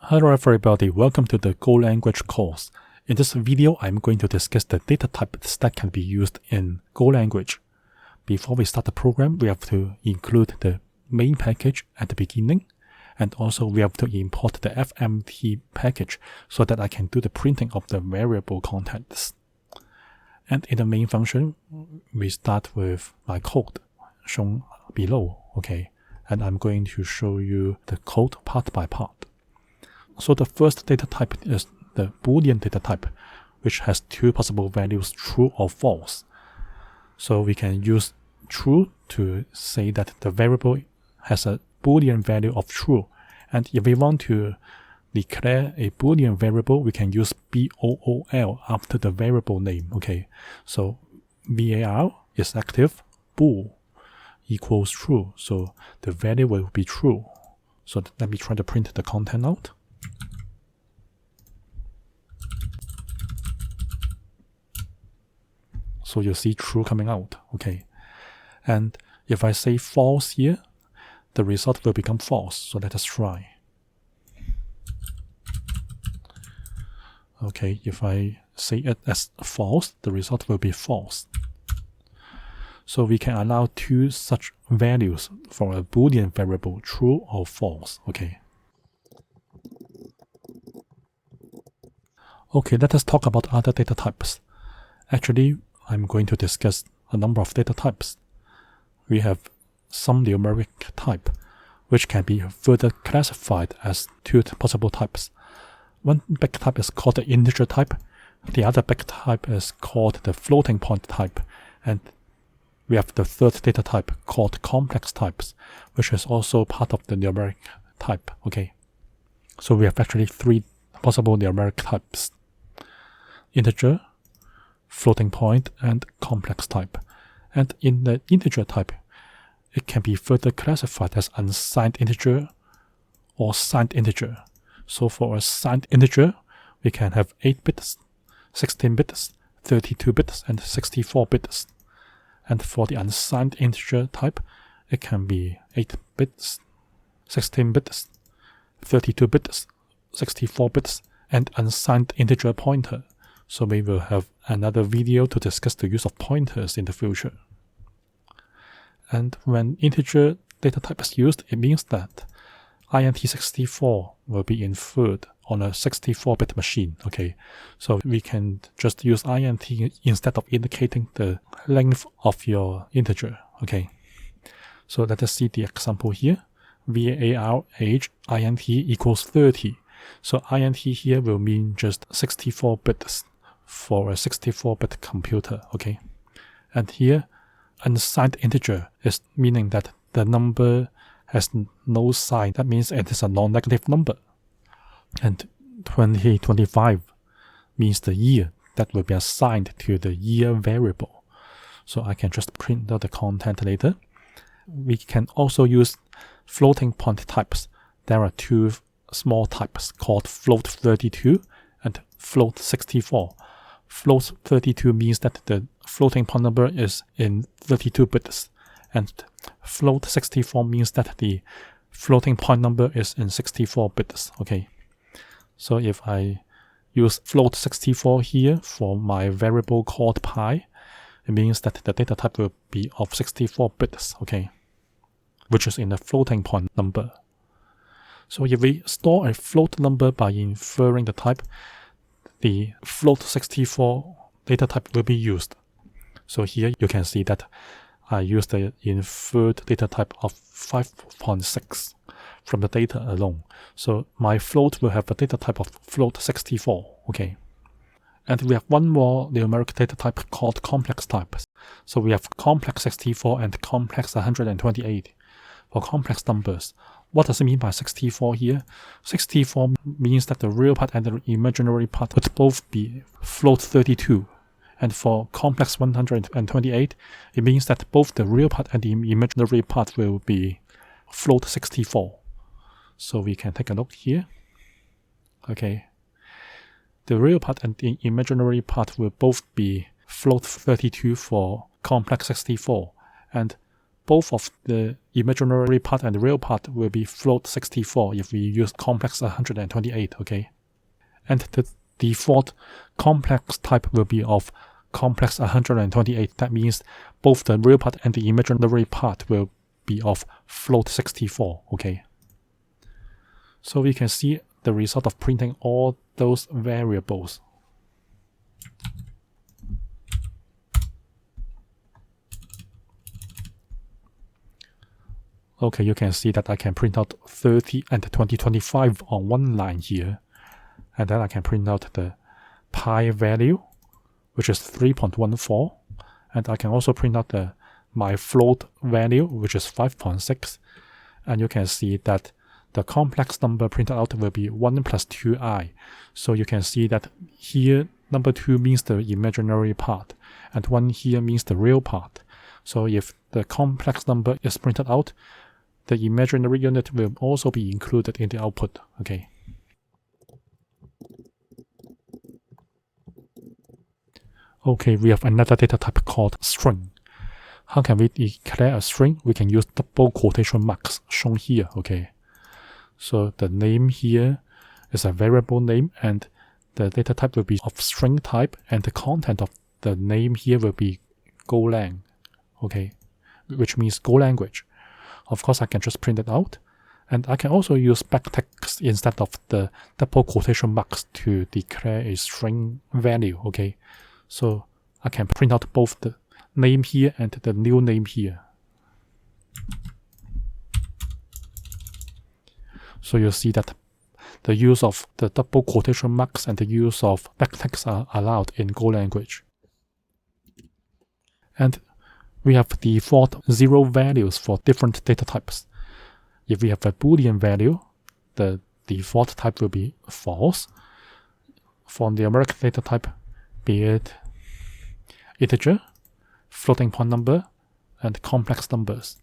Hello everybody, welcome to the Go language course. In this video, I'm going to discuss the data types that can be used in Go language. Before we start the program, we have to include the main package at the beginning, and also we have to import the fmt package so that I can do the printing of the variable contents. And in the main function, we start with my code shown below, okay? And I'm going to show you the code part by part. So the first data type is the Boolean data type, which has two possible values, true or false. So we can use true to say that the variable has a Boolean value of true. And if we want to declare a Boolean variable, we can use bool after the variable name. Okay, so var is active, bool equals true. So the value will be true. So let me try to print the content out. So you see true coming out, okay. And if I say false here, the result will become false. So let us try. Okay, if I say it as false, the result will be false. So we can allow two such values for a Boolean variable, true or false, okay. Okay, let us talk about other data types. Actually, I'm going to discuss a number of data types. We have some numeric type, which can be further classified as two possible types. One big type is called the integer type. The other big type is called the floating point type. And we have the third data type called complex types, which is also part of the numeric type. Okay, so we have actually three possible numeric types: integer, floating point, and complex type. And in the integer type, it can be further classified as unsigned integer or signed integer. So for a signed integer, we can have 8 bits, 16 bits, 32 bits, and 64 bits. And for the unsigned integer type, it can be 8 bits, 16 bits, 32 bits, 64 bits, and unsigned integer pointer. So we will have another video to discuss the use of pointers in the future. And when integer data type is used, it means that int64 will be inferred on a 64-bit machine. Okay, so we can just use int instead of indicating the length of your integer. Okay, so let us see the example here. var age int equals 30. So int here will mean just 64 bits for a 64-bit computer. Okay, and here unsigned integer is meaning that the number has no sign. That means it is a non-negative number. And 2025 means the year that will be assigned to the year variable. So I can just print out the content later. We can also use floating point types. There are two small types called float32 and float64. Float 32 means that the floating point number is in 32 bits, and float 64 means that the floating point number is in 64 bits. Okay, so if I use float 64 here for my variable called pi, it means that the data type will be of 64 bits, okay, which is in a floating point number. So if we store a float number by inferring the type, the float64 data type will be used. So here you can see that I used the inferred data type of 5.6 from the data alone. So my float will have a data type of float64. Okay, and we have one more numeric data type called complex types. So we have complex 64 and complex 128 for complex numbers. What does it mean by 64 here? 64 means that the real part and the imaginary part would both be float 32. And for complex 128, it means that both the real part and the imaginary part will be float 64. So we can take a look here. Okay. The real part and the imaginary part will both be float 32 for complex 64. And both of the imaginary part and the real part will be float 64 if we use complex 128, okay? And the default complex type will be of complex 128. That means both the real part and the imaginary part will be of float 64, okay? So we can see the result of printing all those variables. Okay, you can see that I can print out 30 and 2025 on one line here. And then I can print out the pi value, which is 3.14. And I can also print out my float value, which is 5.6. And you can see that the complex number printed out will be 1 plus 2i. So you can see that here, number 2 means the imaginary part, and 1 here means the real part. So if the complex number is printed out, the imaginary unit will also be included in the output, okay? Okay, we have another data type called string. How can we declare a string? We can use double quotation marks shown here, okay? So the name here is a variable name, and the data type will be of string type, and the content of the name here will be Golang, okay, which means Go language. Of course, I can just print it out, and I can also use backticks instead of the double quotation marks to declare a string value, okay. So I can print out both the name here and the new name here. So you see that the use of the double quotation marks and the use of backticks are allowed in Go language. And we have default 0 values for different data types. If we have a Boolean value, the default type will be false. For the numeric data type, be it integer, floating point number, and complex numbers,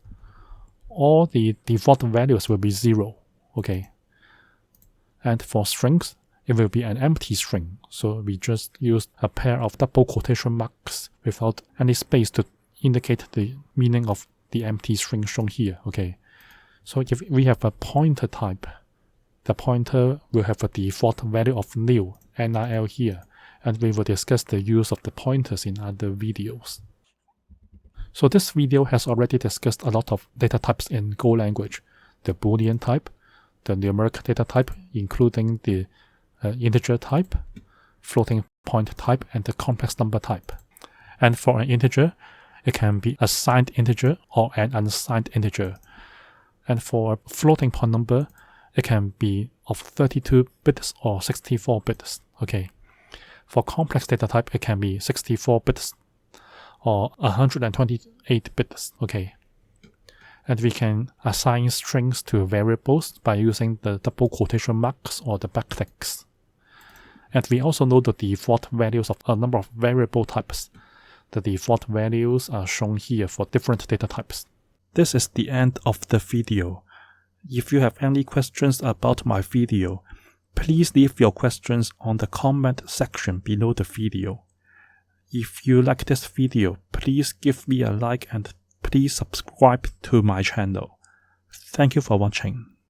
all the default values will be 0. Okay, and for strings, it will be an empty string. So we just use a pair of double quotation marks without any space to indicate the meaning of the empty string shown here. Okay, so if we have a pointer type, the pointer will have a default value of nil, NIL here, and we will discuss the use of the pointers in other videos. So this video has already discussed a lot of data types in Go language: the Boolean type, the numeric data type, including the integer type, floating point type, and the complex number type. And for an integer, it can be a signed integer or an unsigned integer. And for a floating point number, it can be of 32 bits or 64 bits. Okay. For complex data type, it can be 64 bits or 128 bits. Okay. And we can assign strings to variables by using the double quotation marks or the backticks. And we also know the default values of a number of variable types. The default values are shown here for different data types. This is the end of the video. If you have any questions about my video, please leave your questions on the comment section below the video. If you like this video, please give me a like and please subscribe to my channel. Thank you for watching.